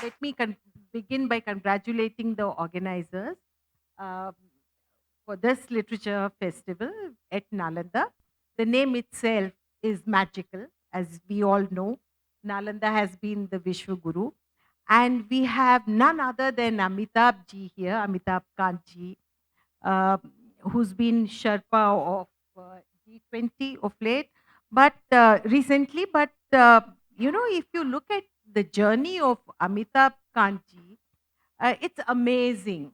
let me begin by congratulating the organizers uh, for this literature festival at Nalanda. The name itself is magical, as we all know. Nalanda has been the Vishwa Guru. And we have none other than Amitabh ji here, Amitabh Kant ji, uh, who's been Sherpa of G20 of late, but recently. But if you look at the journey of Amitabh Kantji, it's amazing.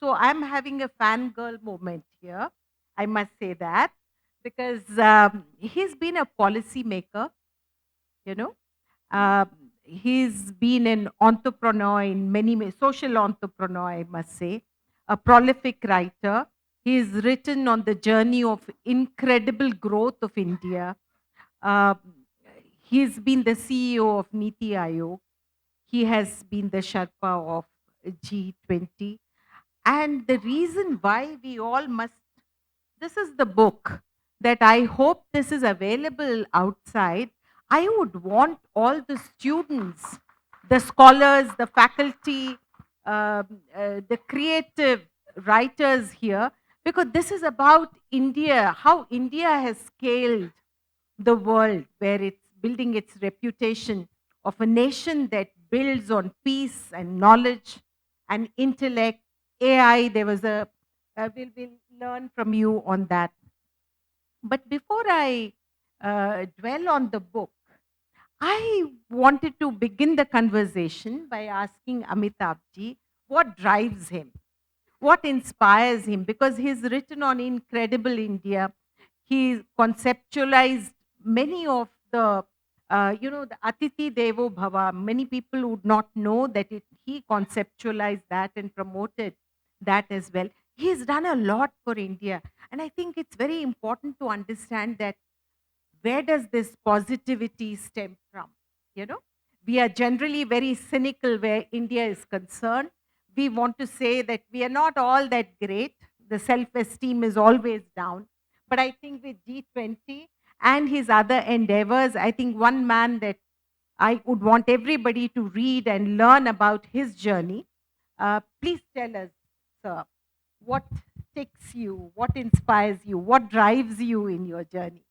So I'm having a fangirl moment here. I must say that because he's been a policy maker. You know, uh, he's been an entrepreneur in many social entrepreneur, I must say, a prolific writer. He's written on the journey of incredible growth of India. Uh, he's been the CEO of Niti Aayog. He has been the Sherpa of G20. And the reason why we all must, this is the book that I hope this is available outside. I would want all the students, the scholars, the faculty, the creative writers here, because this is about India, how India has scaled the world, where it's building its reputation of a nation that builds on peace and knowledge and intellect. AI, there was we'll learn from you on that. But before I dwell on the book, I wanted to begin the conversation by asking Amitabh ji what drives him, what inspires him, because he's written on Incredible India. He conceptualized many of the Atiti Devo Bhava. Many people would not know that he conceptualized that and promoted that as well. He's done a lot for India. And I think it's very important to understand that where does this positivity stem from? You know, we are generally very cynical where India is concerned. We want to say that we are not all that great. The self esteem is always down. But I think with G20 and his other endeavors, I think one man that I would want everybody to read and learn about his journey. Please tell us, sir, what takes you, what inspires you, what drives you in your journey?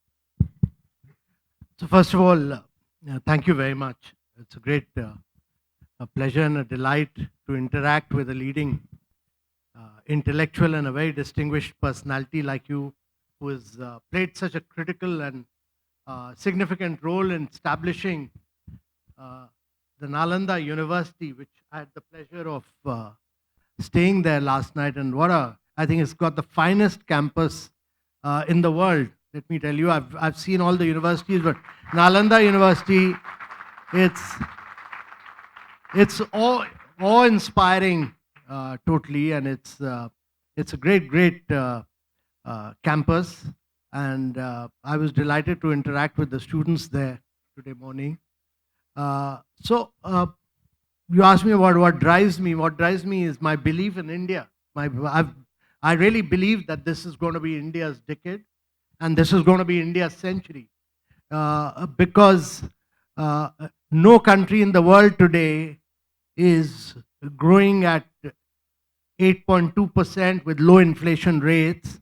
So first of all, thank you very much. It's a great a pleasure and a delight to interact with a leading intellectual and a very distinguished personality like you, who has played such a critical and significant role in establishing uh, the Nalanda University, which I had the pleasure of staying there last night. And I think it's got the finest campus in the world. Let me tell you, I've seen all the universities, but Nalanda University, it's it's awe inspiring totally, and it's a great campus, and I was delighted to interact with the students there today morning. So you asked me about what drives me. What drives me is my belief in India. I really believe that this is going to be India's decade, and this is going to be India's century, because no country in the world today is growing at 8.2% with low inflation rates.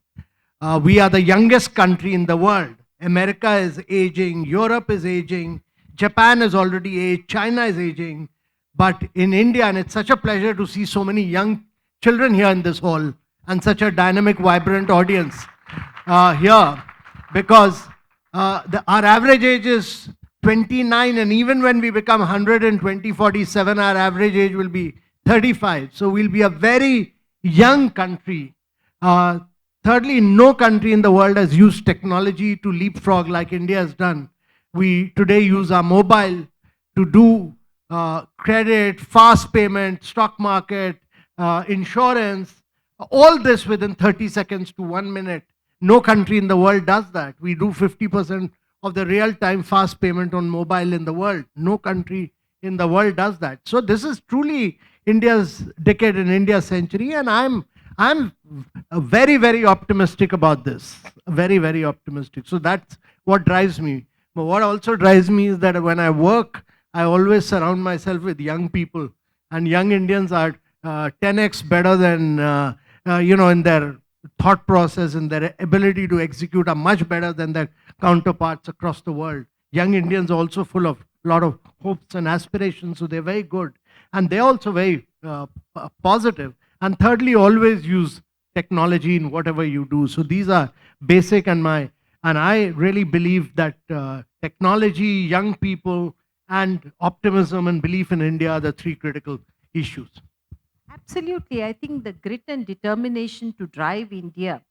We are the youngest country in the world. America is aging, Europe is aging, Japan is already aged, China is aging. But in India, and it's such a pleasure to see so many young children here in this hall and such a dynamic, vibrant audience here, because our average age is 29, and even when we become 120, 47, our average age will be 35. So we'll be a very young country. Thirdly, no country in the world has used technology to leapfrog like India has done. We today use our mobile to do credit, fast payment, stock market, insurance, all this within 30 seconds to 1 minute. No country in the world does that. We do 50% of the real-time fast payment on mobile in the world. No country in the world does that. So this is truly India's decade and India's century, and I'm very optimistic about this. Very optimistic. So that's what drives me. But what also drives me is that when I work, I always surround myself with young people, and young Indians are 10x better than, in their thought process and their ability to execute are much better than their counterparts across the world. Young Indians are also full of a lot of hopes and aspirations, so they're very good. And they're also very positive. And thirdly, always use technology in whatever you do. So these are basic, and I really believe that technology, young people, and optimism and belief in India are the three critical issues. Absolutely. I think the grit and determination to drive India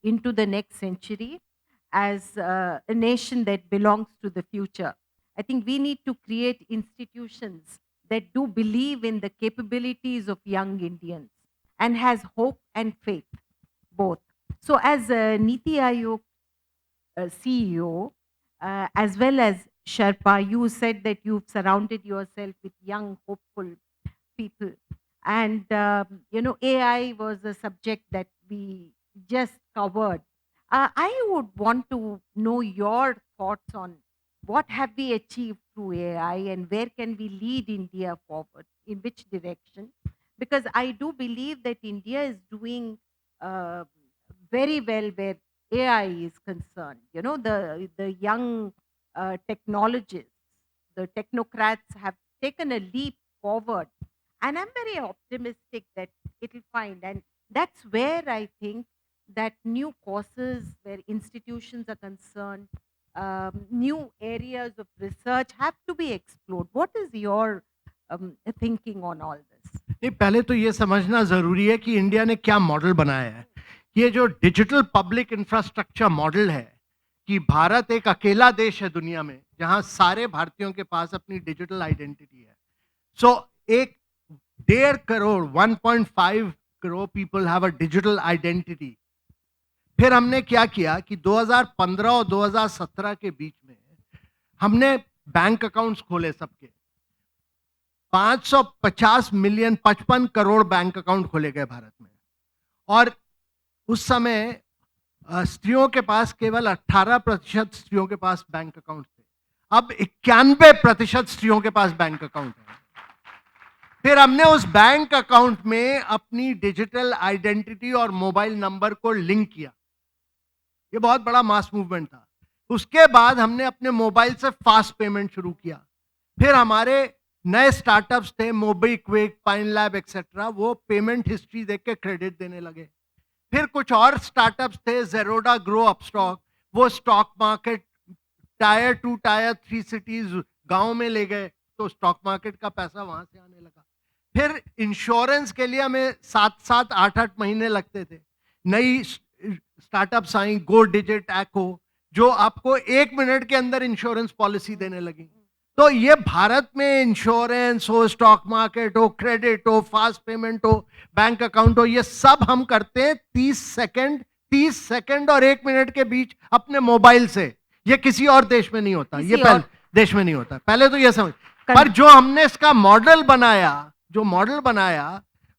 into the next century as a nation that belongs to the future. I think we need to create institutions that do believe in the capabilities of young Indians and has hope and faith both. So as a Niti Aayog CEO, as well as Sherpa, you said that you've surrounded yourself with young, hopeful people. And, AI was a subject that we just covered. I would want to know your thoughts on what have we achieved through AI and where can we lead India forward, in which direction? Because I do believe that India is doing uh, very well where AI is concerned. The young technologists, the technocrats have taken a leap forward, and I'm very optimistic that it'll find. And that's where I think that new courses where institutions are concerned, new areas of research have to be explored. What is your thinking on all this? नहीं, पहले तो ये समझना जरूरी है कि India ने क्या मॉडल बनाया है. ये जो डिजिटल पब्लिक इंफ्रास्ट्रक्चर मॉडल है कि भारत एक अकेला देश है दुनिया में जहां सारे भारतीयों के पास अपनी डिजिटल आइडेंटिटी है. सो 1.5 crore people have a digital identity. फिर हमने क्या किया कि 2015 और 2017 के बीच में हमने बैंक अकाउंट्स खोले सबके. 550 मिलियन 55 करोड़ बैंक अकाउंट खोले गए भारत में. और उस समय स्त्रियों के पास केवल 18% स्त्रियों के पास बैंक अकाउंट थे. अब 91% स्त्रियों के पास बैंक अकाउंट है. फिर हमने उस बैंक अकाउंट में अपनी डिजिटल आइडेंटिटी और मोबाइल नंबर को लिंक किया. ये बहुत बड़ा मास मूवमेंट था. उसके बाद हमने अपने मोबाइल से फास्ट पेमेंट शुरू किया. फिर हमारे नए स्टार्टअप्स थे, मोबीक्विक, पाइन लैब एक्सेट्रा, वो पेमेंट हिस्ट्री देख के क्रेडिट देने लगे. फिर कुछ और स्टार्टअप्स थे, जेरोडा, ग्रो अपस्टॉक, वो stock market tyre 2 tyre 3 cities गांव में ले गए, तो स्टॉक मार्केट का पैसा वहां से आने लगा. फिर इंश्योरेंस के लिए हमें 7-7, 8-8 महीने लगते थे. नई स्टार्टअप्स आई, गो डिजिट, एको, जो आपको 1 मिनट के अंदर इंश्योरेंस पॉलिसी देने लगी. तो ये भारत में इंश्योरेंस हो, स्टॉक मार्केट हो, क्रेडिट हो, फास्ट पेमेंट हो, बैंक अकाउंट हो, ये सब हम करते हैं 30 सेकंड और 1 मिनट के बीच अपने मोबाइल से. ये किसी और देश में नहीं होता, ये पहले देश में नहीं होता. पहले तो ये समझ. पर जो हमने इसका मॉडल बनाया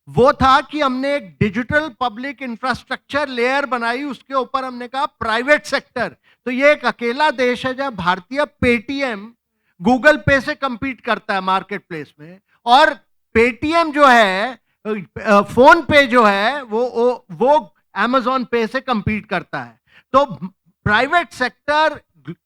वो था कि हमने एक डिजिटल पब्लिक इंफ्रास्ट्रक्चर लेयर बनाई. उसके ऊपर हमने कहा प्राइवेट सेक्टर. तो ये एक अकेला देश है जहां भारतीय पेटीएम गूगल पे से कंपीट करता है मार्केट प्लेस में, और पेटीएम जो है, फोन पे जो है, वो अमेजॉन पे से कंपीट करता है. तो प्राइवेट सेक्टर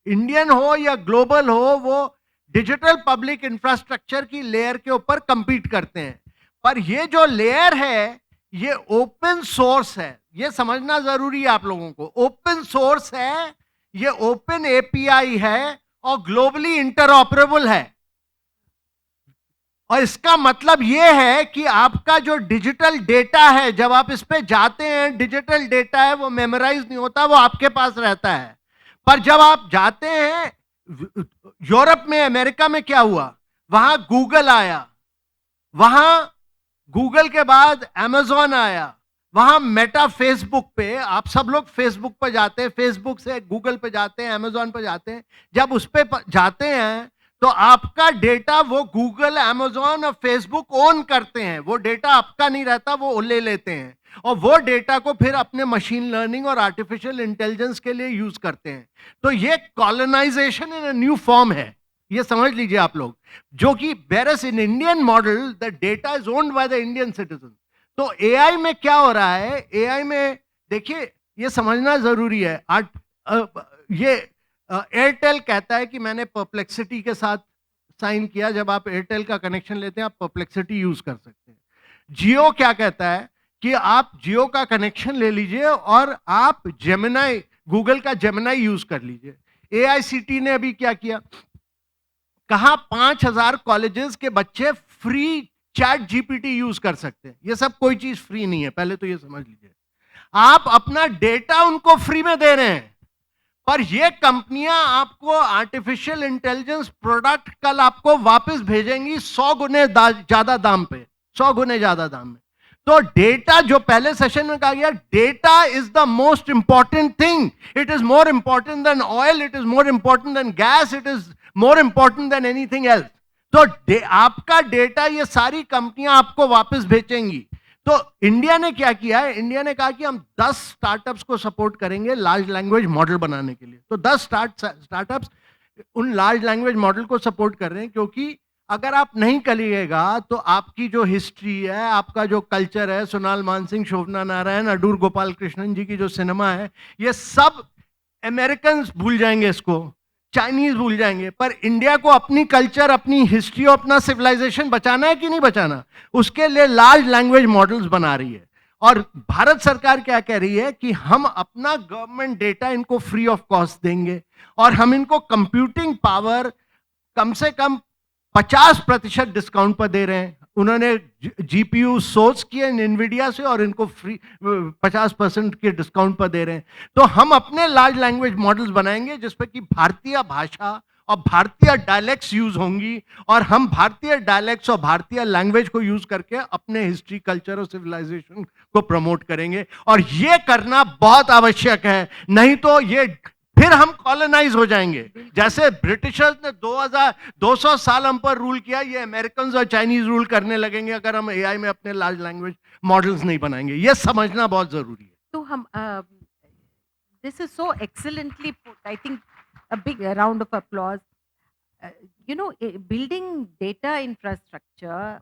इंडियन हो या ग्लोबल हो, वो डिजिटल पब्लिक इंफ्रास्ट्रक्चर की लेयर के ऊपर कंपीट करते हैं. पर ये जो लेयर है ये ओपन सोर्स है. ये समझना जरूरी है आप लोगों को. ओपन सोर्स है, ये ओपन एपीआई है और ग्लोबली इंटरऑपरेबल है. और इसका मतलब यह है कि आपका जो डिजिटल डेटा है, जब आप इस पे जाते हैं, डिजिटल डेटा है वो मेमोराइज नहीं होता, वो आपके पास रहता है. पर जब आप जाते हैं यूरोप में, अमेरिका में, क्या हुआ, वहां गूगल आया, वहां गूगल के बाद अमेजॉन आया, वहां मेटा, फेसबुक पे, आप सब लोग फेसबुक पे जाते हैं, फेसबुक से गूगल पे जाते हैं, अमेजॉन पे जाते हैं. जब उस पे जाते हैं तो आपका डेटा वो गूगल, अमेजॉन और फेसबुक ओन करते हैं. वो डेटा आपका नहीं रहता, वो ले लेते हैं और वो डेटा को फिर अपने मशीन लर्निंग और आर्टिफिशियल इंटेलिजेंस के लिए यूज करते हैं. तो ये colonisation in a new form है. ये समझ लीजिए आप लोग, जो कि whereas in Indian model the data is owned by the Indian citizen. तो AI में क्या हो रहा है, AI में देखिए ये समझना जरूरी है। ये एयरटेल कहता है कि मैंने परप्लेक्सिटी के साथ साइन किया। जब आप एयरटेल का कनेक्शन लेते हैं आप परप्लेक्सिटी यूज कर सकते हैं। जियो क्या कहता है कि आप जियो का कनेक्शन ले लीजिए और आप जेमिनाई, गूगल का जेमिनाई यूज कर लीजिए। एआईसीटी ने अभी क्या किया, कहा 5000 कॉलेजेस के बच्चे फ्री चैट जीपीटी यूज कर सकते हैं। ये सब कोई चीज फ्री नहीं है, पहले तो ये समझ लीजिए। आप अपना डेटा उनको फ्री में दे रहे हैं, पर ये कंपनियां आपको आर्टिफिशियल इंटेलिजेंस प्रोडक्ट कल आपको वापस भेजेंगी 100 गुने ज्यादा दाम पे, 100 गुने ज्यादा दाम में। तो डेटा, जो पहले सेशन में कहा गया, data is the most important thing. It is more important than oil, it is more important than gas, it is more important than anything else. तो आपका डेटा ये सारी कंपनियां आपको वापस भेजेंगी। तो इंडिया ने क्या किया है, इंडिया ने कहा कि हम 10 स्टार्टअप्स को सपोर्ट करेंगे लार्ज लैंग्वेज मॉडल बनाने के लिए। तो 10 स्टार्टअप्स उन लार्ज लैंग्वेज मॉडल को सपोर्ट कर रहे हैं, क्योंकि अगर आप नहीं करिएगा तो आपकी जो हिस्ट्री है, आपका जो कल्चर है, सोनाल मानसिंह, शोभना नारायण, अडूर गोपाल कृष्णन जी की जो सिनेमा है, ये सब अमेरिकन भूल जाएंगे, इसको चाइनीज भूल जाएंगे। पर इंडिया को अपनी कल्चर, अपनी हिस्ट्री और अपना सिविलाइजेशन बचाना है कि नहीं बचाना, उसके लिए लार्ज लैंग्वेज मॉडल्स बना रही है। और भारत सरकार क्या कह रही है कि हम अपना गवर्नमेंट डेटा इनको फ्री ऑफ कॉस्ट देंगे और हम इनको कंप्यूटिंग पावर कम से कम 50% डिस्काउंट पर दे रहे हैं। उन्होंने जीपीयू सोर्स किए इनविडिया से और इनको फ्री 50% के डिस्काउंट पर दे रहे हैं। तो हम अपने लार्ज लैंग्वेज मॉडल्स बनाएंगे जिसपे कि भारतीय भाषा और भारतीय डायलेक्ट्स यूज होंगी, और हम भारतीय डायलेक्ट्स और भारतीय लैंग्वेज को यूज करके अपने हिस्ट्री, कल्चर और सिविलाइजेशन को प्रमोट करेंगे। और ये करना बहुत आवश्यक है, नहीं तो ये फिर हम कॉलोनाइज हो जाएंगे। जैसे ब्रिटिशर्स ने 200 साल हम पर रूल किया, ये अमेरिकन और चाइनीज रूल करने लगेंगे अगर हम एआई में अपने लार्ज लैंग्वेज मॉडल्स नहीं बनाएंगे। ये समझना बहुत जरूरी है। तो हम this is so excellently put. I think a big round of applause. Building data infrastructure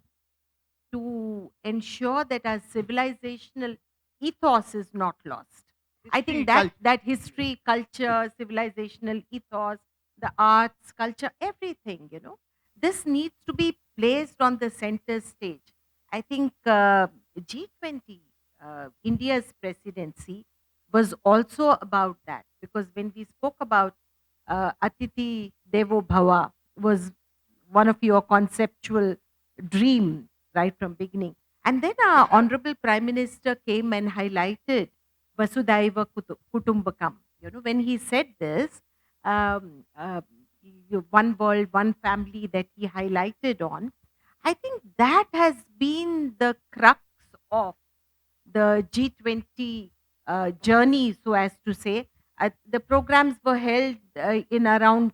to ensure that our civilizational ethos is not lost. I think that history, culture, civilizational ethos, the arts, culture, everything, this needs to be placed on the center stage. I think G20, India's presidency, was also about that, because when we spoke about Atiti Devo Bhava was one of your conceptual dream right from beginning. And then our Honorable Prime Minister came and highlighted Vasudhaiva Kutumbakam. When he said this, one world, one family that he highlighted on, I think that has been the crux of the G20 journey, so as to say. The programs were held in around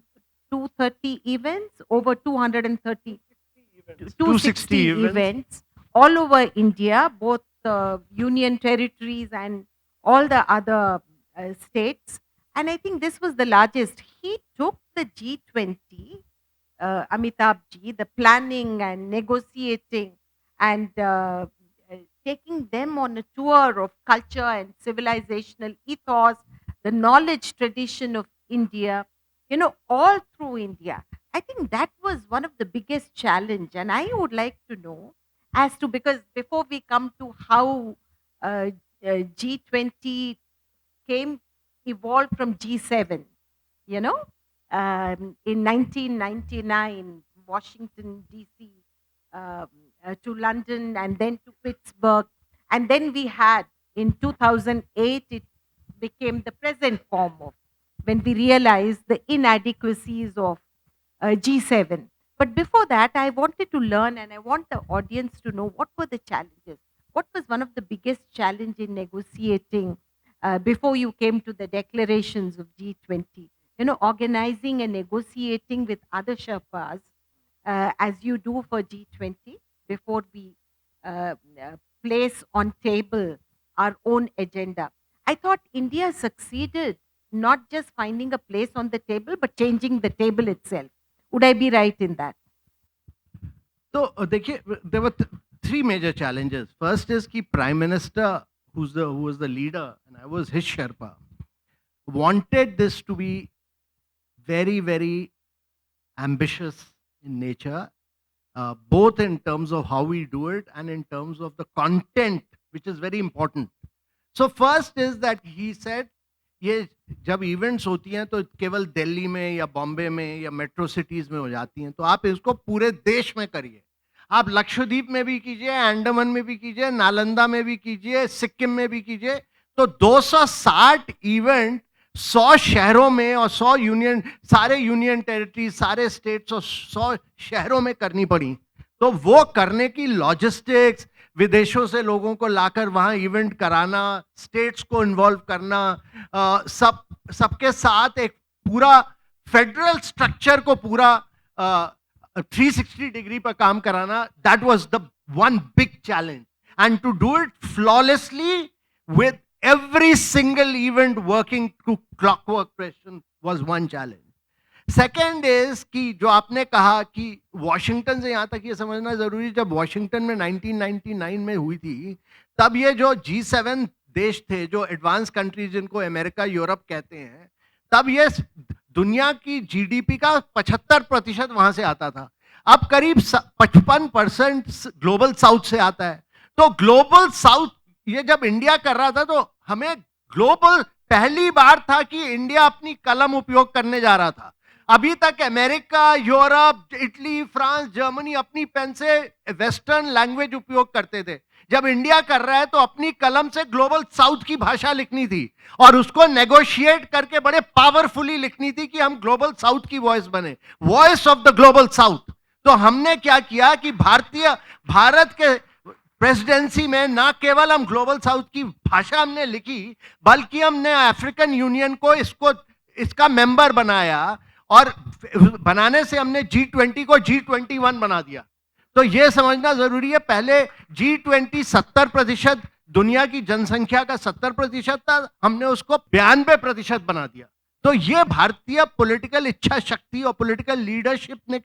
230 events, over 230, 260 events all over India, both union territories and all the other states. And I think this was the largest. He took the G20, Amitabh ji, the planning and negotiating and taking them on a tour of culture and civilizational ethos, the knowledge tradition of India, all through India. I think that was one of the biggest challenge. And I would like to know as to, because before we come to how G20 evolved from G7, in 1999, Washington, D.C., to London, and then to Pittsburgh. And then we had, in 2008, it became the present form of, when we realized the inadequacies of G7. But before that, I wanted to learn, and I want the audience to know, what were the challenges? What was one of the biggest challenge in negotiating before you came to the declarations of G20? Organizing and negotiating with other Sherpas, as you do for G20, before we place on table our own agenda. I thought India succeeded not just finding a place on the table, but changing the table itself. Would I be right in that? तो देखिए, there were three major challenges. First is कि Prime Minister, who was the leader, and I was his Sherpa, wanted this to be very, very ambitious in nature, both in terms of how we do it and in terms of the content, which is very important. So first is that he said, ये जब events होती हैं तो केवल दिल्ली में या बॉम्बे में या मेट्रो सिटीज में हो जाती हैं, तो आप इसको पूरे देश में करिए. आप लक्षद्वीप में भी कीजिए, अंडमान में भी कीजिए, नालंदा में भी कीजिए, सिक्किम में भी कीजिए. तो 260 इवेंट 100 शहरों में और 100 यूनियन, सारे यूनियन टेरिटरी, सारे स्टेट्स और 100 शहरों में करनी पड़ी. तो वो करने की लॉजिस्टिक्स, विदेशों से लोगों को लाकर वहां इवेंट कराना, स्टेट्स को इन्वॉल्व करना, सबके साथ एक पूरा फेडरल स्ट्रक्चर को पूरा 360 डिग्री पर काम कराना, that was the one big challenge. And to do it flawlessly with every single event working to clockwork precision was one challenge. Second is कि जो आपने कहा कि वॉशिंगटन से यहाँ तक ये समझना जरूरी, जब वॉशिंगटन में 1999 में हुई थी, तब ये जो G7 देश थे, जो एडवांस कंट्रीज जिनको अमेरिका यूरोप कहते हैं, तब ये दुनिया की जीडीपी का 75% वहां से आता था. अब करीब 55% ग्लोबल साउथ से आता है. तो ग्लोबल साउथ ये जब इंडिया कर रहा था, तो हमें ग्लोबल पहली बार था कि इंडिया अपनी कलम उपयोग करने जा रहा था. अभी तक America, Europe, Italy, France, Germany अपनी पेन से वेस्टर्न लैंग्वेज उपयोग करते थे. जब इंडिया कर रहा है तो अपनी कलम से ग्लोबल साउथ की भाषा लिखनी थी और उसको नेगोशिएट करके बड़े पावरफुली लिखनी थी कि हम ग्लोबल साउथ की वॉइस बने, voice of the global south. तो हमने क्या किया कि भारत के प्रेसिडेंसी में ना केवल हम ग्लोबल साउथ की भाषा हमने लिखी, बल्कि हमने अफ्रीकन यूनियन को इसका मेंबर बनाया, और बनाने से हमने G20 को G21 बना दिया. तो यह समझना जरूरी है, पहले G20 70% दुनिया की जनसंख्या का 70% था, हमने उसको 92% बना दिया. तो यह भारतीय पॉलिटिकल इच्छा शक्ति और पॉलिटिकल लीडरशिप ने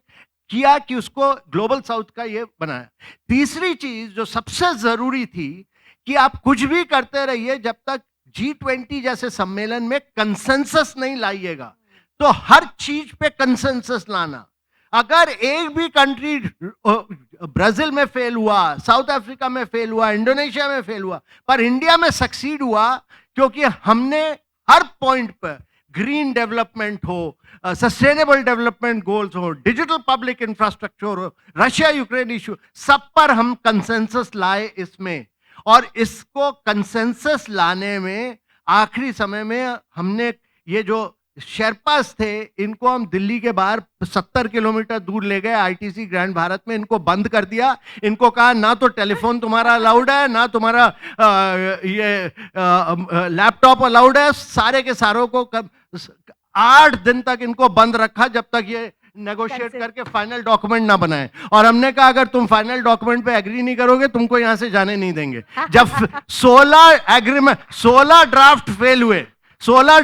किया कि उसको ग्लोबल साउथ का ये बनाया. तीसरी चीज जो सबसे जरूरी थी कि आप कुछ भी करते रहिए, जब तक G20 जैसे सम्मेलन में कंसेंसस नहीं लाइएगा. तो हर चीज पे कंसेंसस लाना. अगर एक भी कंट्री, ब्राजील में फेल हुआ, साउथ अफ्रीका में फेल हुआ, इंडोनेशिया में फेल हुआ, पर इंडिया में सक्सीड हुआ, क्योंकि हमने हर पॉइंट पर ग्रीन डेवलपमेंट हो, सस्टेनेबल डेवलपमेंट गोल्स हो, डिजिटल पब्लिक इंफ्रास्ट्रक्चर हो, रशिया यूक्रेन इशू, सब पर हम कंसेंसस लाए इसमें. और इसको कंसेंसस लाने में आखिरी समय में हमने ये जो शेरपास थे, इनको हम दिल्ली के बाहर 70 किलोमीटर दूर ले गए, आईटीसी ग्रैंड भारत में इनको बंद कर दिया. इनको कहा ना तो टेलीफोन तुम्हारा अलाउड है, ना तुम्हारा लैपटॉप अलाउड है. सारे के सारों को 8 दिन तक इनको बंद रखा, जब तक ये नेगोशिएट करके फाइनल डॉक्यूमेंट ना बनाए. और हमने कहा अगर तुम फाइनल डॉक्यूमेंट पे एग्री नहीं करोगे, तुमको यहां से जाने नहीं देंगे. जब 16 ड्राफ्ट फेल हुए, 17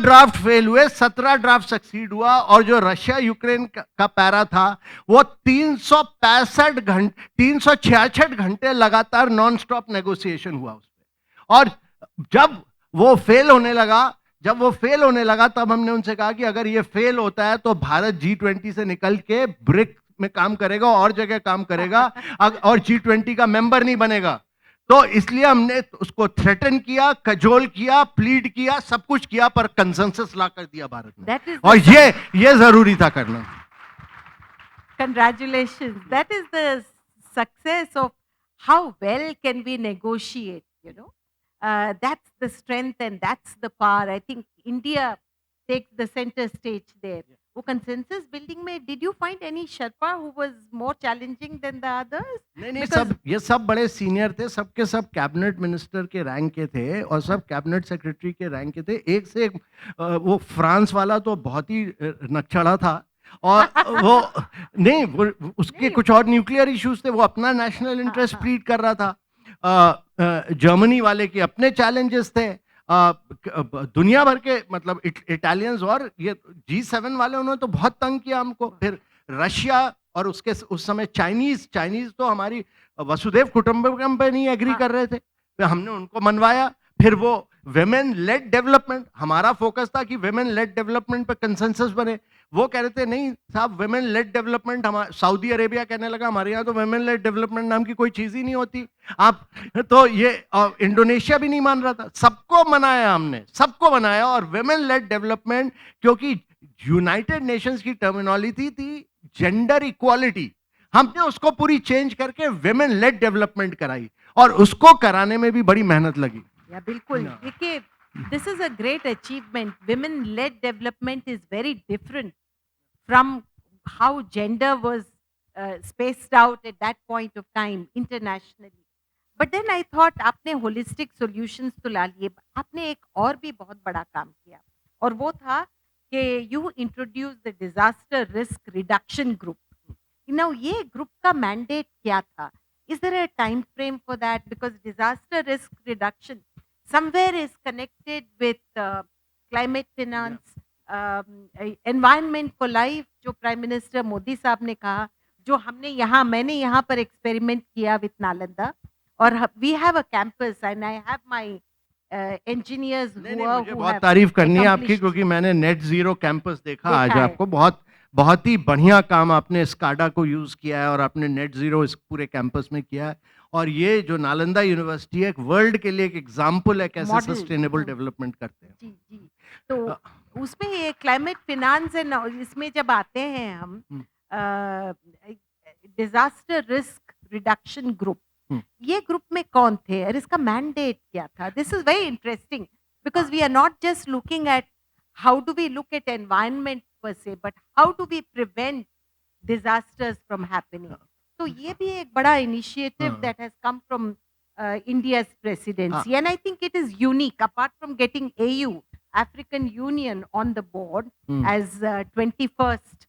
ड्राफ्ट सक्सीड हुआ, और जो रशिया यूक्रेन का पैरा था वो 366 घंटे लगातार नॉन स्टॉप नेगोशिएशन हुआ उस पर. और जब वो फेल होने लगा तब हमने उनसे कहा कि अगर ये फेल होता है तो भारत G20 से निकल के ब्रिक में काम करेगा और जगह काम करेगा, और G20 का मेंबर नहीं बनेगा. तो इसलिए हमने उसको थ्रेटन किया, कजोल किया, प्लीड किया, सब कुछ किया, पर कंसेंसस ला कर दिया भारत ने. और ये जरूरी था करना. Congratulations. That is the success of how well can we negotiate, you know. That's the strength and that's the power. I think India takes the center stage there. वो consensus building में, did you find any Sherpa who was more challenging than the others? नहीं, ये सब बड़े senior थे, सबके सब cabinet minister के रैंक के थे और सब कैबिनेट सेक्रेटरी के रैंक के थे. एक से एक, वो फ्रांस वाला तो बहुत ही नक्चड़ा था, और वो उसके कुछ और न्यूक्लियर इश्यूज थे, वो अपना नेशनल इंटरेस्ट प्लीड कर रहा था. जर्मनी वाले के अपने चैलेंजेस थे, दुनिया भर के, मतलब इटालियंस, और ये G7 वाले उन्होंने तो बहुत तंग किया हमको. फिर रशिया और उसके उस समय चाइनीज तो हमारी वसुधैव कुटुंबकम पे नहीं एग्री हाँ। कर रहे थे, फिर हमने उनको मनवाया। फिर वो वेमेन लेड डेवलपमेंट, हमारा फोकस था कि वेमेन लेड डेवलपमेंट पे कंसेंसस बने। वो कह रहे थे नहीं साहब, वेमेन लेड डेवलपमेंट, हमारा सऊदी अरेबिया कहने लगा हमारे यहाँ तो वेमेन लेड डेवलपमेंट नाम की कोई चीज ही नहीं होती। आप तो ये इंडोनेशिया भी नहीं मान रहा था। सबको मनाया हमने, सबको मनाया, और वेमेन लेड डेवलपमेंट, क्योंकि यूनाइटेड नेशंस की टर्मिनोलॉजी थी जेंडर इक्वालिटी, हमने उसको पूरी चेंज करके वेमेन लेड डेवलपमेंट कराई, और उसको कराने में भी बड़ी मेहनत लगी। या बिल्कुल, Yeah. देखिए, this is a great achievement. Women led development is very different from how gender was spaced out at that point of time internationally. But then I thought आपने holistic solutions तो ला लिए, आपने एक और भी बहुत बड़ा काम किया, और वो था कि you introduced the disaster risk reduction group. Now ये group का mandate क्या था? Is there a time frame for that? Because disaster risk reduction somewhere is connected with climate finance, environment for life, जो प्राइम मिनिस्टर मोदी साहब ने कहा, जो मैंने यहाँ पर एक्सपेरिमेंट किया विथ नालंदा, और we have a campus and I have my engineers नहीं, मुझे बहुत तारीफ करनी है आपकी, क्योंकि मैंने नेट जीरो कैंपस देखा आज देखा है। आपको। बहुत बहुत ही बढ़िया काम आपने स्काडा को यूज किया है, और आपने नेट जीरो इस पूरे कैंपस में किया है। और ये जो नालंदा यूनिवर्सिटी है, एक वर्ल्ड के लिए एक एग्जाम्पल है कैसे Model, सस्टेनेबल हाँ। डेवलपमेंट करते हैं। जी, जी। तो उसमें ये क्लाइमेट फिनांस एंड इसमें जब आते हैं हम, डिजास्टर रिस्क रिडक्शन ग्रुप, ये ग्रुप में कौन थे और इसका मैंडेट क्या था? This is very interesting because we are not just looking at how do we look at environment per se, but how do we prevent disasters from happening. So ये भी एक बड़ा initiative हाँ। that has come from India's presidency, and I think it is unique. Apart from getting AU, African Union, on the board as 21st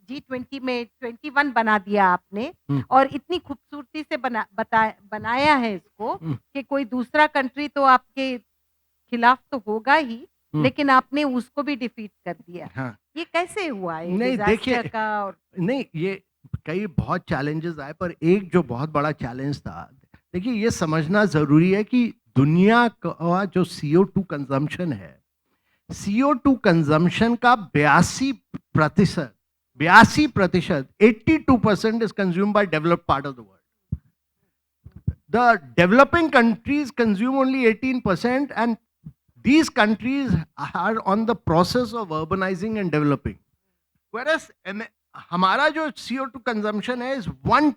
G20 में 21 बना दिया आपने, और इतनी खूबसूरती से बनाया है इसको कि कोई दूसरा कंट्री तो आपके खिलाफ तो होगा ही, लेकिन आपने उसको भी डिफीट कर दिया। हाँ। ये कैसे हुआ है? नहीं, disaster देखिए, का और नहीं, ये कई बहुत चैलेंजेस आए, पर एक जो बहुत बड़ा चैलेंज था, देखिए ये समझना जरूरी है कि दुनिया का जो CO2 कंजम्पशन है, CO2 कंजम्पशन का 82%, 82% is consumed by developed part of the world. The developing countries consume only 18%, and these countries are on the process of urbanizing and developing. Whereas हमारा जो CO2 consumption है is one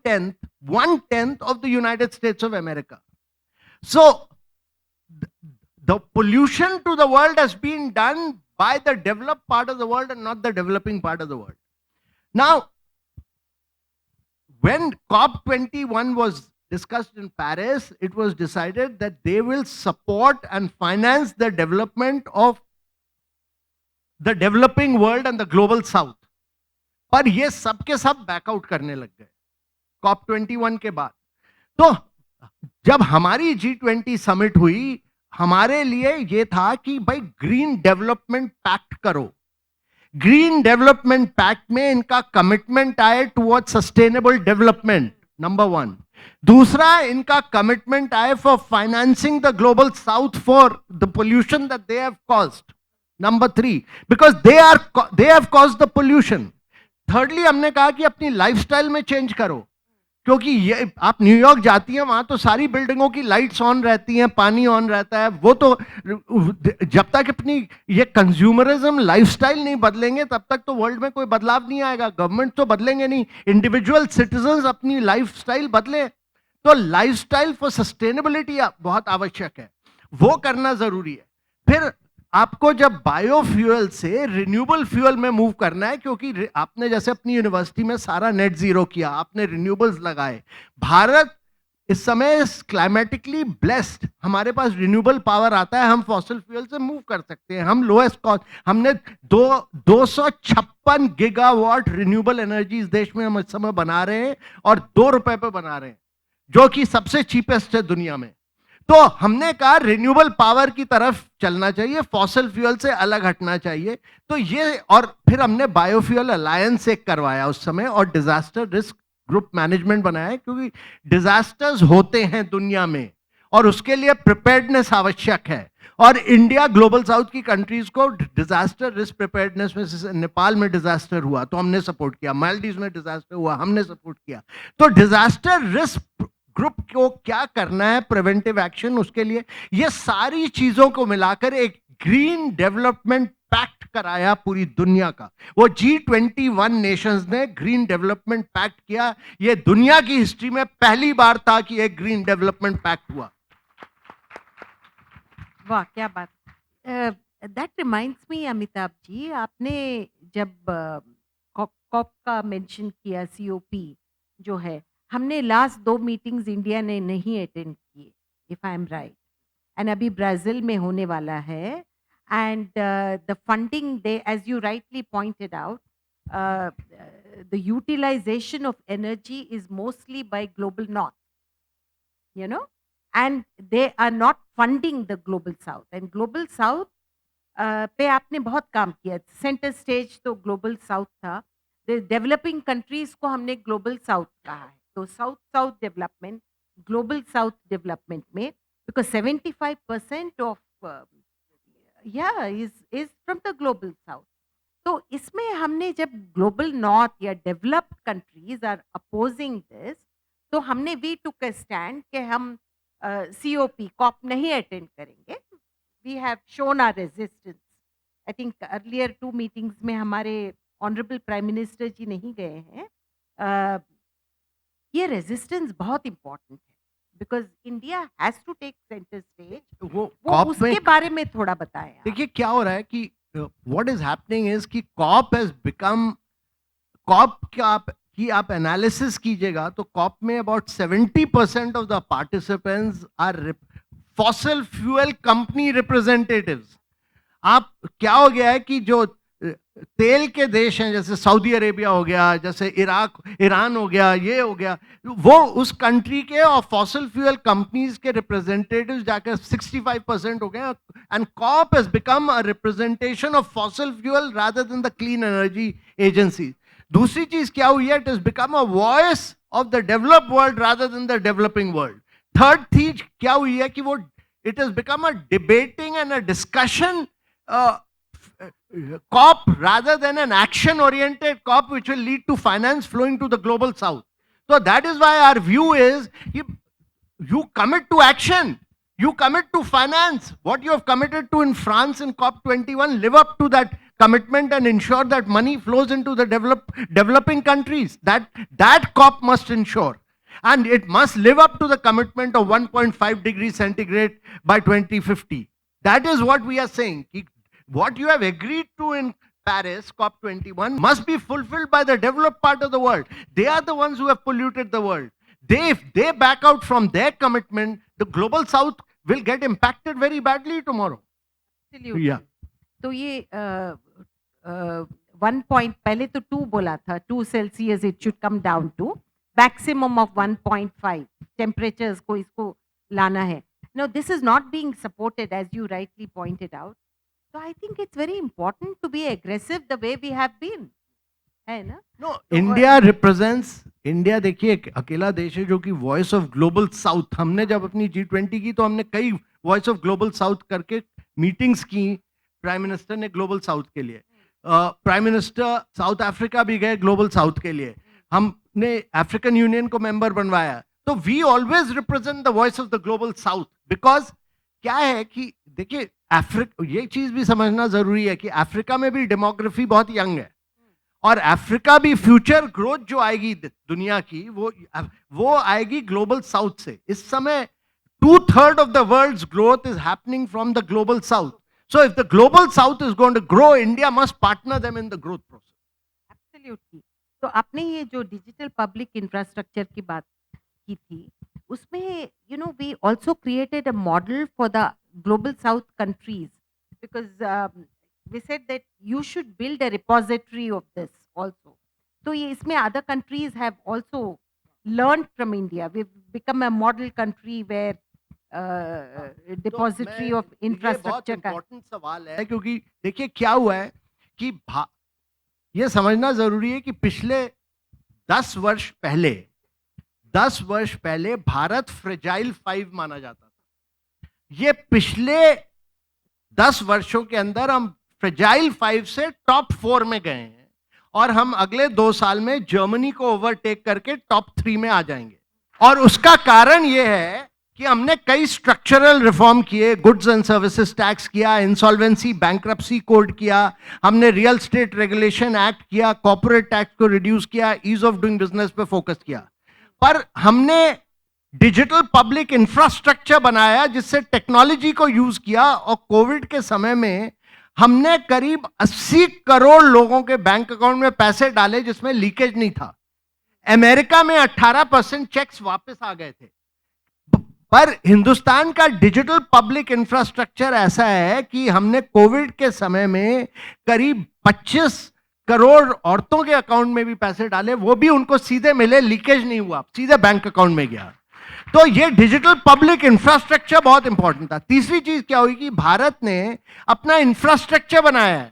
tenth of the United States of America. So the pollution to the world has been done by the developed part of the world and not the developing part of the world. Now, when COP21 was discussed in Paris, it was decided that they will support and finance the development of the developing world and the global south. पर ये सब के सब backout करने लग गए COP21 के बाद। तो जब हमारी G20 समिट हुई, हमारे लिए ये था कि भाई ग्रीन डेवलपमेंट पैक्ट करो। ग्रीन डेवलपमेंट पैक्ट में इनका कमिटमेंट आए टुवर्ड सस्टेनेबल डेवलपमेंट, नंबर 1। दूसरा, इनका कमिटमेंट आए for financing the global south for the pollution that they have caused, number 3, because they have caused the pollution. Thirdly, हमने कहा कि अपनी लाइफस्टाइल में चेंज करो, क्योंकि ये आप न्यूयॉर्क जाती हैं, वहां तो सारी बिल्डिंगों की लाइट्स ऑन रहती हैं, पानी ऑन रहता है। वो तो जब तक अपनी ये कंज्यूमरिज्म लाइफस्टाइल नहीं बदलेंगे, तब तक तो वर्ल्ड में कोई बदलाव नहीं आएगा। गवर्नमेंट तो बदलेंगे नहीं, इंडिविजुअल सिटीजन्स अपनी लाइफस्टाइल बदले। तो लाइफस्टाइल फॉर सस्टेनेबिलिटी बहुत आवश्यक है, वो करना जरूरी है। फिर आपको जब बायोफ्यूल से रिन्यूएबल फ्यूल में मूव करना है, क्योंकि आपने जैसे अपनी यूनिवर्सिटी में सारा नेट जीरो किया, आपने रिन्यूएबल्स लगाए। भारत इस समय क्लाइमेटिकली ब्लेस्ड, हमारे पास रिन्यूएबल पावर आता है, हम फॉसिल फ्यूल से मूव कर सकते हैं। हम लोएस्ट कॉस्ट, हमने 256 गीगावाट रिन्यूएबल एनर्जी इस देश में हम इस समय बना रहे हैं, और ₹2 पे बना रहे हैं, जो कि सबसे चीपेस्ट है दुनिया में। तो हमने कहा रिन्यूएबल पावर की तरफ चलना चाहिए, फॉसिल फ्यूल से अलग हटना चाहिए। तो ये, और फिर हमने बायोफ्यूल अलायंस एक करवाया उस समय, और डिजास्टर रिस्क ग्रुप मैनेजमेंट बनाया, क्योंकि डिजास्टर्स होते हैं दुनिया में और उसके लिए प्रिपेयर्डनेस आवश्यक है। और इंडिया ग्लोबल साउथ की कंट्रीज को डिजास्टर रिस्क प्रिपेयर्डनेस में, जैसे नेपाल में डिजास्टर हुआ तो हमने सपोर्ट किया, मालदीव में डिजास्टर हुआ हमने सपोर्ट किया। तो डिजास्टर रिस्क ग्रुप को क्या करना है, प्रिवेंटिव एक्शन, उसके लिए ये सारी चीजों को मिलाकर एक ग्रीन डेवलपमेंट पैक्ट कराया पूरी दुनिया का। वो G21 नेशंस ने ग्रीन डेवलपमेंट पैक्ट किया। ये दुनिया की हिस्ट्री में पहली बार था कि एक ग्रीन डेवलपमेंट पैक्ट हुआ। वाह, क्या बात। That reminds me Amitabh ji, आपने जब कॉप कॉप का मेंशन किया, सीओपी जो है, हमने लास्ट 2 मीटिंग्स इंडिया ने नहीं अटेंड किए, if I am right, and अभी ब्राज़ील में होने वाला है, and the funding they, as you rightly pointed out, the utilisation of energy is mostly by global north, you know, and they are not funding the global south, and global south पे आपने बहुत काम किया। Centre stage तो global south था, developing countries को हमने global south कहा है। तो south south development, global south development में, बिकॉज 75% ऑफ या is from the global south. तो इसमें हमने जब ग्लोबल नॉर्थ या developed countries are opposing this, तो हमने वी टुक अ स्टैंड कि हम सीओपी कॉप नहीं अटेंड करेंगे। We have shown our resistance. I think earlier 2 meetings में हमारे ऑनरेबल प्राइम मिनिस्टर जी नहीं गए हैं। ये रेजिस्टेंस बहुत इम्पोर्टेंट है, because India has to take centre stage. वो वो कॉप में, उसके बारे में थोड़ा बताएं आप। देखिए क्या हो रहा है कि व्हाट इज हैपनिंग इज कि कॉप हैज बिकम, कॉप की आप एनालिसिस कीजिएगा तो कॉप में about 70% of the participants are fossil fuel company representatives. आप क्या हो गया है कि जो तेल के देश हैं, जैसे सऊदी अरेबिया हो गया, जैसे इराक, ईरान हो गया, ये हो गया, वो उस कंट्री के और फॉसिल फ्यूल कंपनीज के रिप्रेजेंटेटिव्स जाकर 65% हो गए। And COP has become a representation of fossil fuel rather than the clean energy agency. दूसरी चीज क्या हुई है, it has become a voice of the developed world rather than the developing world. Third चीज क्या हुई है कि वो, it has become a debating and a discussion COP rather than an action oriented COP which will lead to finance flowing to the global south. So that is why our view is you commit to action, you commit to finance. What you have committed to in France in COP21, live up to that commitment and ensure that money flows into the developing countries. That COP must ensure. And it must live up to the commitment of 1.5 degrees centigrade by 2050. That is what we are saying. What you have agreed to in Paris, COP21, must be fulfilled by the developed part of the world. They are the ones who have polluted the world. If they back out from their commitment, the global south will get impacted very badly tomorrow. Absolutely. Yeah. तो ये 1 point, पहले तो 2 बोला था, 2 Celsius it should come down to maximum of 1.5 temperatures को इसको लाना है। No, this is not being supported as you rightly pointed out. So I think it's very important to be aggressive the way we have been, है ना? No, India represents, India देखिए एक अकेला देश है जो कि वॉइस ऑफ ग्लोबल साउथ, हमने जब अपनी G20 की तो हमने कई वॉइस ऑफ ग्लोबल साउथ करके मीटिंग्स की। प्राइम मिनिस्टर ने ग्लोबल साउथ के लिए, प्राइम मिनिस्टर साउथ अफ्रीका भी गए ग्लोबल साउथ के लिए, हमने अफ्रीकन यूनियन को मेंबर बनवाया। तो we always represent the voice of the global south, because क्या है कि देखिए ये चीज भी समझना जरूरी है कि अफ्रीका में भी डेमोग्राफी बहुत यंग है, और अफ्रीका भी फ्यूचर ग्रोथ जो आएगी दुनिया की वो आएगी ग्लोबल साउथ से। इस समय 2/3 of the world's growth is happening from the global south. So if the global south is going to grow, India must partner them in the growth process. Absolutely. तो आपने ये जो डिजिटल पब्लिक इंफ्रास्ट्रक्चर की बात की थी, उसमें we also created a model for the global south countries, because we said that you should build a repository of this also. तो ये इसमें other countries have also learned from India. We've become a model country where depository of ये बहुत infrastructure का important सवाल है क्योंकि देखिए क्या हुआ है कि ये समझना जरूरी है कि पिछले 10 वर्ष पहले 10 वर्ष पहले भारत फ्रेजाइल 5 माना जाता था। ये पिछले 10 वर्षों के अंदर हम फ्रेजाइल 5 से टॉप 4 में गए हैं और हम अगले 2 साल में जर्मनी को ओवरटेक करके टॉप 3 में आ जाएंगे। और उसका कारण यह है कि हमने कई स्ट्रक्चरल रिफॉर्म किए, गुड्स एंड सर्विसेज टैक्स किया, इंसॉल्वेंसी बैंक्रप्सी कोड किया, हमने रियल स्टेट रेगुलेशन एक्ट किया, कॉर्पोरेट टैक्स को रिड्यूस किया, ईज ऑफ डूइंग बिजनेस पे फोकस किया। पर हमने डिजिटल पब्लिक इंफ्रास्ट्रक्चर बनाया जिससे टेक्नोलॉजी को यूज किया और कोविड के समय में हमने करीब 80 करोड़ लोगों के बैंक अकाउंट में पैसे डाले जिसमें लीकेज नहीं था। अमेरिका में 18% चेक्स वापस आ गए थे। पर हिंदुस्तान का डिजिटल पब्लिक इंफ्रास्ट्रक्चर ऐसा है कि हमने कोविड के समय में करीब 25 करोड़ औरतों के अकाउंट में भी पैसे डाले, वो भी उनको सीधे मिले, लीकेज नहीं हुआ, सीधे बैंक अकाउंट में गया। तो ये डिजिटल पब्लिक इंफ्रास्ट्रक्चर बहुत इंपॉर्टेंट था। तीसरी चीज क्या हुई कि भारत ने अपना इंफ्रास्ट्रक्चर बनाया है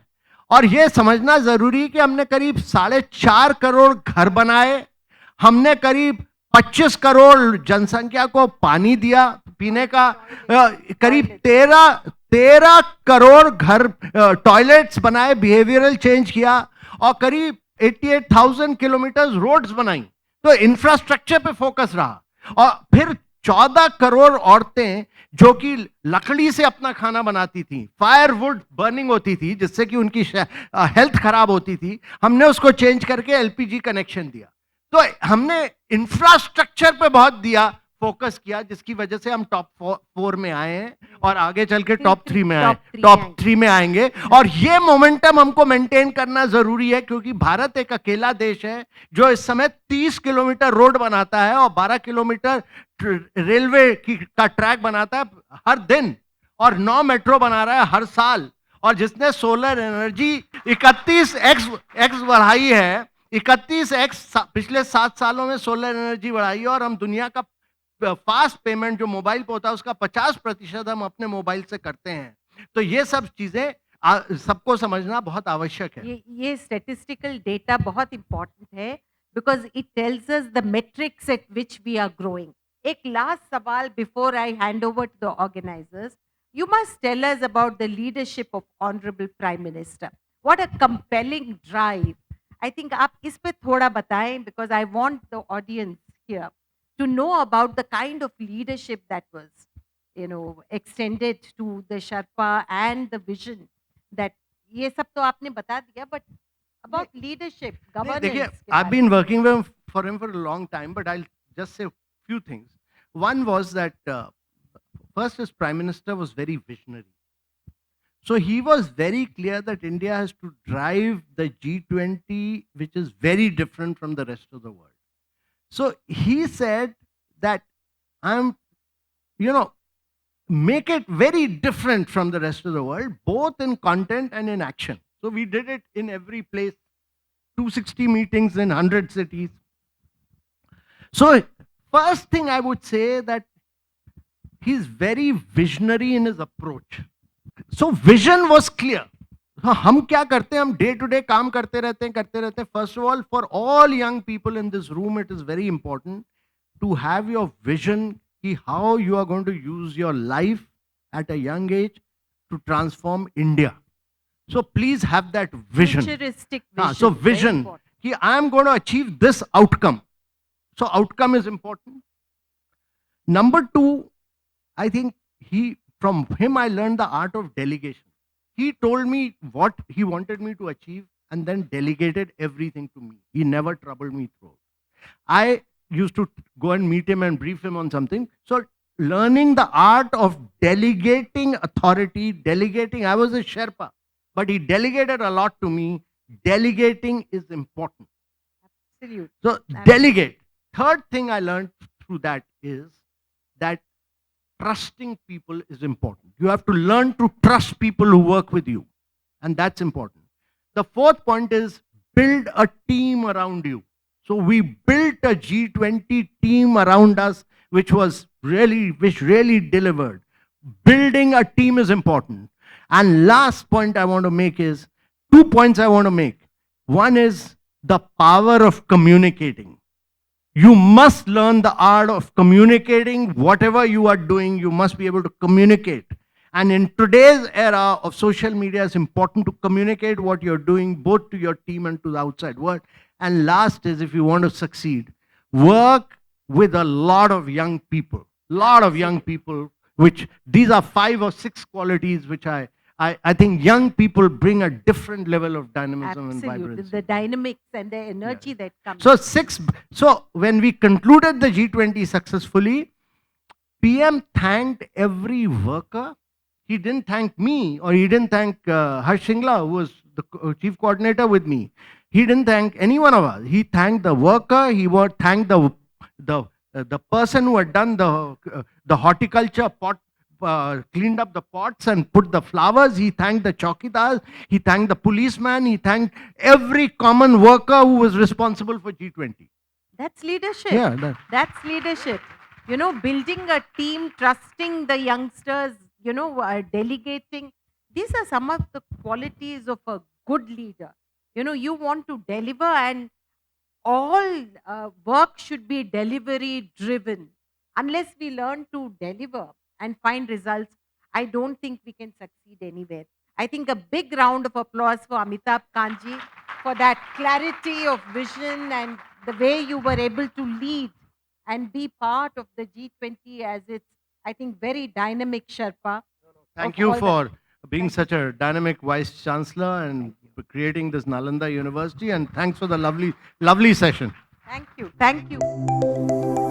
और यह समझना जरूरी है कि हमने करीब 4.5 करोड़ घर बनाए, हमने करीब 25 करोड़ जनसंख्या को पानी दिया पीने का, करीब 13 करोड़ घर टॉयलेट्स बनाए, बिहेवियरल चेंज किया और करीब 88,000 किलोमीटर रोड्स बनाई। तो इंफ्रास्ट्रक्चर पे फोकस रहा। और फिर 14 करोड़ औरतें जो कि लकड़ी से अपना खाना बनाती थी, फायरवुड बर्निंग होती थी जिससे कि उनकी हेल्थ खराब होती थी, हमने उसको चेंज करके एलपीजी कनेक्शन दिया। तो हमने इंफ्रास्ट्रक्चर पे बहुत दिया, फोकस किया, जिसकी वजह से हम टॉप 4 में आए हैं और आगे चल के टॉप 3 में आए, टॉप 3 में आएंगे। और ये मोमेंटम हमको मेंटेन करना जरूरी है क्योंकि भारत एक अकेला देश है जो इस समय 30 किलोमीटर रोड बनाता है और 12 किलोमीटर रेलवे का ट्रैक बनाता है हर दिन और 9 मेट्रो बना रहा है हर साल। और जिसने सोलर एनर्जी 31x बढ़ाई है, 31x पिछले 7 सालों में सोलर एनर्जी बढ़ाई है। और हम दुनिया का फास्ट पेमेंट जो मोबाइल पे होता है उसका 50% हम अपने मोबाइल से करते हैं। तो ये सब चीजें सबको समझना बहुत आवश्यक है। ये स्टैटिस्टिकल डेटा बहुत इंपॉर्टेंट है because it tells us the metrics at which we are growing. एक लास्ट सवाल before I hand over to the organisers, you must tell us about the leadership of honourable prime minister. What a compelling drive. I think आप इस पे थोड़ा बताएं because I want the audience here to know about the kind of leadership that was, extended to the Sherpa and the vision that ये सब तो आपने बता दिया, but about leadership, governance. देखिए, I've been working for him for a long time, but I'll just say a few things. One was that first, his prime minister was very visionary. So he was very clear that India has to drive the G20, which is very different from the rest of the world. So he said that make it very different from the rest of the world, both in content and in action. So we did it in every place, 260 meetings in 100 cities. So first thing I would say that he's very visionary in his approach. So vision was clear. हम क्या करते हैं, हम day to day काम करते रहते हैं। First of all, for all young people in this room, it is very important to have your vision कि how you are going to use your life at a young age to transform India. So please have that vision. So vision कि I am going to achieve this outcome. So outcome is important. Number 2, I think from him I learned the art of delegation. He told me what he wanted me to achieve and then delegated everything to me. He never troubled me through. I used to go and meet him and brief him on something. So learning the art of delegating authority, I was a Sherpa, but he delegated a lot to me. Delegating is important. Absolutely. So delegate. Third thing I learned through that is that trusting people is important. You have to learn to trust people who work with you, and that's important. The fourth point is build a team around you. So we built a G20 team around us which really delivered. Building a team is important. And last point I want to make is 2 points I want to make. One is the power of communicating. You must learn the art of communicating. Whatever you are doing, you must be able to communicate. And in today's era of social media, it's important to communicate what you're doing both to your team and to the outside world. And last is, if you want to succeed, work with a lot of young people. Which these are 5 or 6 qualities which I think young people bring a different level of dynamism and Absolutely. vibrancy. The dynamics and the energy that comes. So when we concluded the G20 successfully, PM thanked every worker. He didn't thank me, or he didn't thank Harsh Shingla, who was the chief coordinator with me. He didn't thank any one of us. He thanked the worker. He would thank the person who had done the horticulture pot, cleaned up the pots and put the flowers. He thanked the chowkidars. He thanked the policeman. He thanked every common worker who was responsible for G20. That's leadership. Yeah, That's leadership. Building a team, trusting the youngsters, delegating. These are some of the qualities of a good leader. You want to deliver, and all work should be delivery driven. Unless we learn to deliver and find results, I don't think we can succeed anywhere. I think a big round of applause for Amitabh Kanji for that clarity of vision and the way you were able to lead and be part of the G20 as its, I think, very dynamic Sherpa. Thank of you all the- for being such a dynamic vice chancellor and for creating this Nalanda University, and thanks for the lovely session. Thank you. Thank you.